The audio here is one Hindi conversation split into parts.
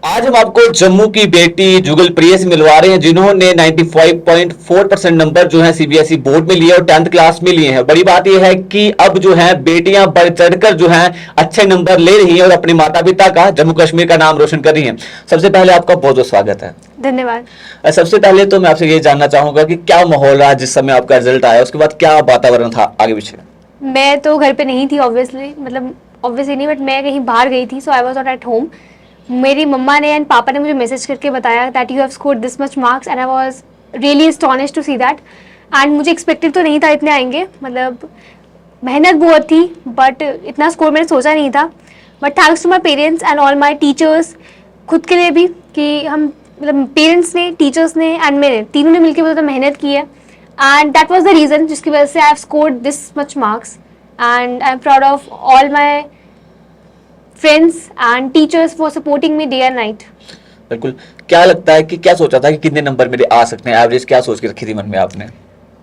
आज हम आपको जम्मू की बेटी जुगल प्रिय से मिलवा रहे हैं जिन्होंने 95.4% नंबर जो है सीबीएसई बोर्ड में लिए और 10th क्लास में लिए हैं। बड़ी बात यह है कि अब जो है बेटियां बढ़ चढ़कर जो है अच्छे नंबर ले रही हैं और अपने माता पिता का जम्मू कश्मीर का नाम रोशन कर रही हैं। सबसे पहले आपका बहुत बहुत स्वागत है। धन्यवाद। सबसे पहले तो मैं आपसे ये जानना चाहूंगा कि क्या माहौल रहा जिस समय आपका रिजल्ट आया, उसके बाद क्या वातावरण था आगे पीछे? मैं तो घर पे नहीं थी ऑब्वियसली नहीं, बट मैं कहीं बाहर गई थी, so I was not at home. मेरी मम्मा ने एंड पापा ने मुझे मैसेज करके बताया that you have scored this much marks and I was really astonished to see that. And मुझे एक्सपेक्टेड तो नहीं था इतने आएंगे, मतलब मेहनत बहुत थी बट इतना स्कोर मैंने सोचा नहीं था। But thanks to my parents and all my teachers, खुद के लिए भी कि हम मतलब पेरेंट्स ने, टीचर्स ने एंड मैंने तीनों ने मिलकर बहुत ज़्यादा मेहनत की है and that was the reason जिसकी वजह से आई have scored this much marks and I am proud of all my friends and teachers for supporting me day and night. बिल्कुल। क्या लगता है कि क्या सोचा था कि कितने नंबर मेरे आ सकते हैं, एवरेज क्या सोच के रखी थी मन में आपने?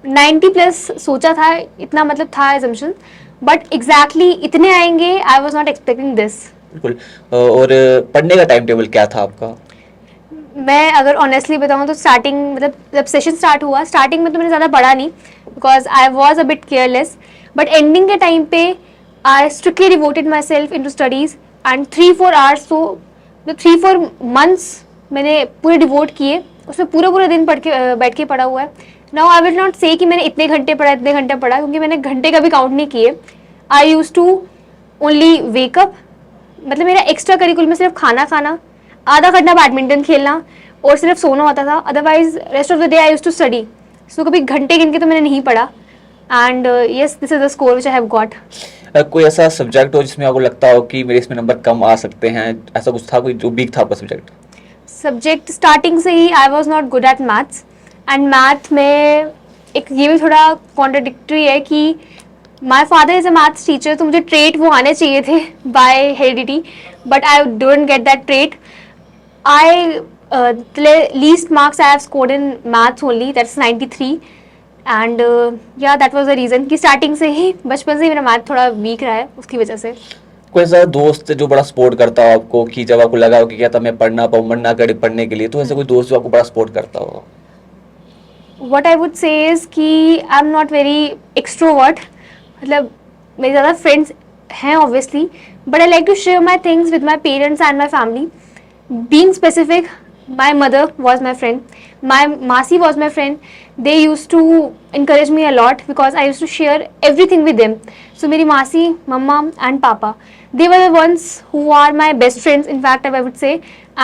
90 प्लस सोचा था, इतना मतलब था एजम्पशन, बट एग्जैक्टली इतने आएंगे आई वाज नॉट एक्सपेक्टिंग दिस। बिल्कुल। और पढ़ने का टाइम टेबल क्या था आपका? मैं अगर ऑनेस्टली बताऊं तो स्टार्टिंग मतलब जब सेशन स्टार्ट हुआ, स्टार्टिंग में तो मैंने ज़्यादा पढ़ा नहीं because I was a bit careless, but ending के टाइम पे I strictly devoted myself into studies and 3-4 hours, तो मतलब 3-4 मंथ्स मैंने पूरे डिवोट किए, उसमें पूरा पूरा दिन पढ़ के बैठ के पढ़ा हुआ है। नाउ आई विल नॉट से कि मैंने इतने घंटे पढ़ा क्योंकि मैंने घंटे का भी काउंट नहीं किए। आई यूज़ टू ओनली वेकअप, मतलब मेरा एक्स्ट्रा करिकुलर में सिर्फ खाना खाना, आधा घंटा बैडमिंटन खेलना और सिर्फ सोना होता था। Otherwise rest of the day I used to study. So कभी घंटे गिन के तो मैंने नहीं पढ़ा and yes, this is the score which I have got. कोई ऐसा सब्जेक्ट हो जिसमें आपको लगता हो कि मेरे इसमें नंबर कम आ सकते हैं, ऐसा कुछ था कोई जो वीक था आपका सब्जेक्ट? सब्जेक्ट स्टार्टिंग से ही I was not good at maths and math में एक ये भी थोड़ा कॉन्ट्राडिक्टरी है कि my father is a maths teacher, तो मुझे ट्रेट वो आने चाहिए थे by heredity, but I don't get that trait. I the least marks I have scored in maths only, that's 93 and yeah, that was the reason कि starting से ही बचपन से ही मेरा मैथ थोड़ा वीक रहा है, उसकी वजह से। कोई ऐसा दोस्त जो बड़ा सपोर्ट करता हो आपको कि जब आपको लगा हो कि क्या था मैं पढ़ना पाऊँ, मन ना करे पढ़ने के लिए, तो ऐसा कोई दोस्त जो आपको बड़ा सपोर्ट करता हो? What I would say is कि I am not very extrovert, मतलब मेरे ज़्यादा फ्रेंड्स हैं obviously, but I like to share my things with my parents and my family. Being specific, my mother was my friend, my Masi was my friend. They used to encourage me a lot because I used to share everything with them. So मेरी मासी, मम्मा and papa, they were the ones who are my best friends in fact I would say.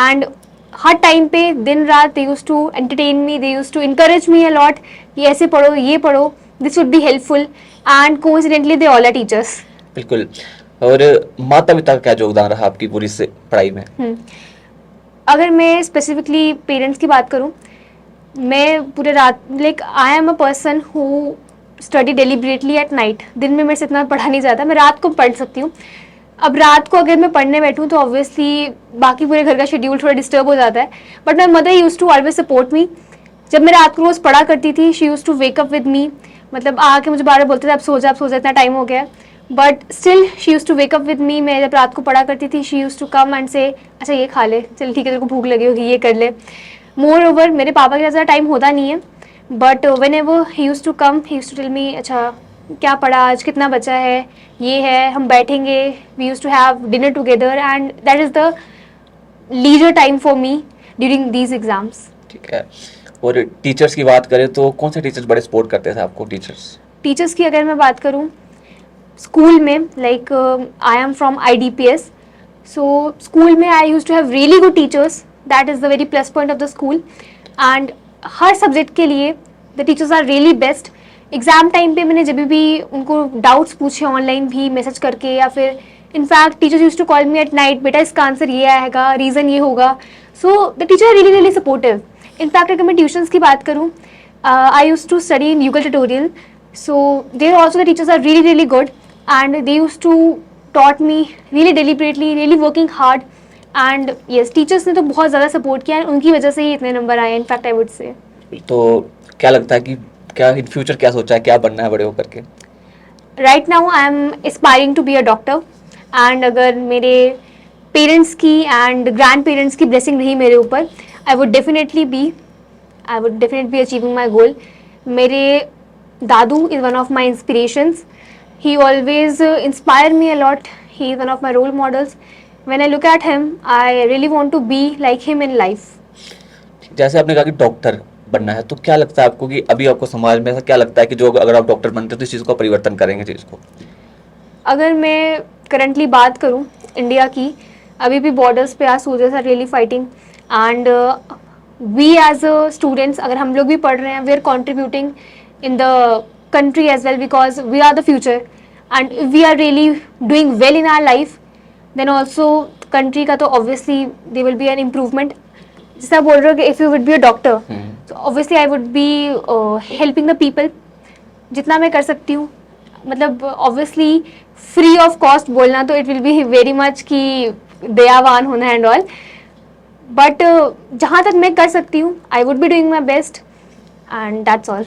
And her time पे दिन रात they used to entertain me, they used to encourage me a lot कि ऐसे पढ़ो, ये पढ़ो, this would be helpful, and coincidentally they all are teachers. बिल्कुल। और माता पिता का क्या योगदान रहा आपकी पूरी से पढ़ाई में? अगर मैं स्पेसिफिकली पेरेंट्स की बात करूं, मैं पूरे रात like I am a person who study deliberately at night. दिन में मेरे से इतना पढ़ा नहीं जाता, मैं रात को पढ़ सकती हूँ। अब रात को अगर मैं पढ़ने बैठूँ तो ऑब्वियसली बाकी पूरे घर का शेड्यूल थोड़ा डिस्टर्ब हो जाता है, but my mother use to always support me. जब मैं रात को रोज़ पढ़ा करती थी, she use to wake up with me, मतलब आके मुझे बार बार बोलते थे अब सो जा इतना टाइम हो गया, but still she use to wake up with me. मैं जब रात को पढ़ा करती थी, she use to come and say अच्छा ये खा ले, चल ठीक है तेरे को भूख लगी होगी, ये कर ले। मोर ओवर मेरे पापा के ज़्यादा टाइम होता नहीं है, but whenever he use to come, he use to tell me अच्छा क्या पढ़ा आज, कितना बचा है, ये है, हम बैठेंगे, we use to have dinner together and that is the leisure time for me during these exams. ठीक है। और टीचर्स की बात करें तो कौन से टीचर्स बड़े सपोर्ट करते थे आपको? टीचर्स की अगर मैं बात करूँ, स्कूल में like I am from IDPS, so school में I use to have really good teachers, that is the very plus point of the school and हर सब्जेक्ट के लिए the teachers are really best. Exam time पे मैंने जब भी उनको डाउट्स पूछे ऑनलाइन भी मैसेज करके, या फिर in fact teachers use to call me at night, बेटा इसका आंसर ये आएगा, रीज़न ये होगा, so the teacher are really really supportive. In fact अगर मैं ट्यूशन्स की बात करूँ, I use to study in Yugal tutorial, so there also the teachers are really really good and they used to taught me really deliberately, really working hard and yes, teachers ने तो बहुत ज़्यादा सपोर्ट किया, उनकी वजह से ही इतने नंबर आए in fact I would say। तो क्या लगता है कि क्या इन फ्यूचर क्या सोचा है, क्या बनना है बड़े होकर के? Right now I am aspiring to be a doctor and अगर मेरे पेरेंट्स की एंड ग्रैंड पेरेंट्स की ब्लेसिंग रही मेरे ऊपर, I would definitely be achieving my goal. मेरे दादू is one of my inspirations. He always inspire me a lot. He is one of my role models. When I look at him, I really want to be like him in life. जैसे आपने कहा कि डॉक्टर बनना है, तो क्या लगता है आपको कि अभी आपको समाज में ऐसा क्या लगता है कि जो अगर आप डॉक्टर बनते तो इस चीज़ को परिवर्तन करेंगे चीज़ को? अगर मैं करंटली बात करूं इंडिया की, अभी भी बॉर्डर्स पे आज soldiers are really fighting and we as students, अगर हम लोग भी पढ़ रहे हैं, we are contributing in the country as well, because we are the future, and if we are really doing well in our life, then also country का तो obviously there will be an improvement. जैसे आप बोल रहे हो कि if you would be a doctor, so obviously I would be helping the people जितना मैं कर सकती हूँ. मतलब obviously free of cost बोलना तो it will be very much कि दयावान होना and all, but जहाँ तक मैं कर सकती हूँ I would be doing my best, and that's all.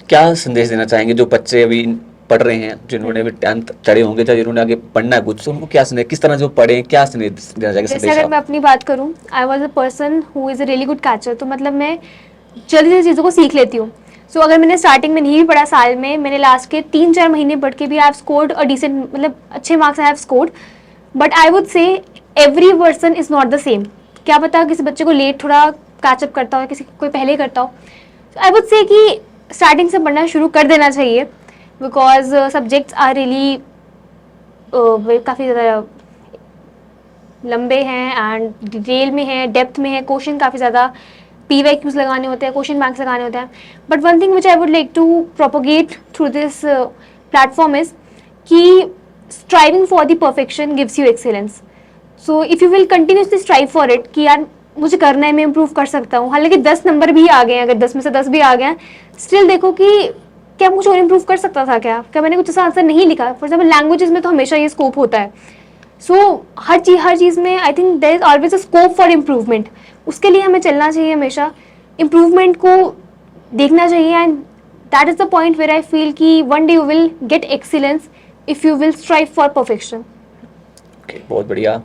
क्या संदेश देना चाहेंगे जो बच्चे अभी पढ़ रहे हैं, जिन्होंने अभी 10th चढ़े होंगे, या जिन्होंने आगे पढ़ना है कुछ, तो उनको क्या संदेश, किस तरह से वो पढ़ें, क्या संदेश देना चाहेंगे? जैसे अगर मैं अपनी बात करूं, आई was a person who is a really good catcher, तो मतलब मैं जल्दी जल्दी चीज़ों को सीख लेती हूँ. सो अगर मैंने स्टार्टिंग में नहीं भी पढ़ा साल में, मैंने लास्ट के 3-4 महीने पढ़ के भी I have scored a decent, मतलब अच्छे marks I have scored. But I would say every person is not the same. क्या पता किसी बच्चे को लेट थोड़ा कैचअप करता हो, किसी कोई पहले करता हो. आई वुड से कि स्टार्टिंग से पढ़ना शुरू कर देना चाहिए, बिकॉज सब्जेक्ट्स आर रियली काफ़ी ज़्यादा लंबे हैं एंड डिटेल में हैं, डेप्थ में है. क्वेश्चन काफ़ी ज़्यादा PYQs लगाने होते हैं, क्वेश्चन बैंक्स लगाने होते हैं. But one thing which I would like to propagate through this platform is कि striving for the perfection gives you excellence. So if you will continuously strive for it कि यार मुझे करना है, मैं इम्प्रूव कर सकता हूँ. हालांकि 10 नंबर भी आ गए हैं, अगर 10 में से 10 भी आ गए हैं, स्टिल देखो कि क्या कुछ और इम्प्रूव कर सकता था, क्या मैंने कुछ ऐसा आंसर नहीं लिखा. फॉर एग्जाम्पल लैंग्वेजेस में तो हमेशा ये स्कोप होता है. सो हर चीज़ में I think there is always a scope for improvement. उसके लिए हमें चलना चाहिए, हमेशा इम्प्रूवमेंट को देखना चाहिए. And that is the point where I feel कि one day you will get excellence if you will strive for perfection. बहुत बढ़िया.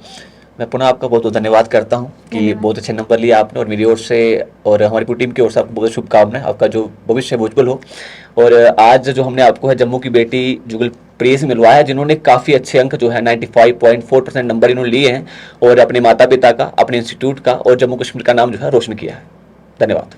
मैं पुनः आपका बहुत बहुत धन्यवाद करता हूं कि बहुत अच्छे नंबर लिए आपने, और मेरी ओर से और हमारी पूरी टीम की ओर से आपको बहुत शुभकामनाएं. आपका जो भविष्य उज्जवल हो. और आज जो हमने आपको है जम्मू की बेटी जुगल प्रिय से मिलवाया, जिन्होंने काफ़ी अच्छे अंक जो है 95.4% नंबर इन्होंने लिए हैं, और अपने माता पिता का, अपने इंस्टीट्यूट का और जम्मू कश्मीर का नाम जो है रोशन किया है. धन्यवाद.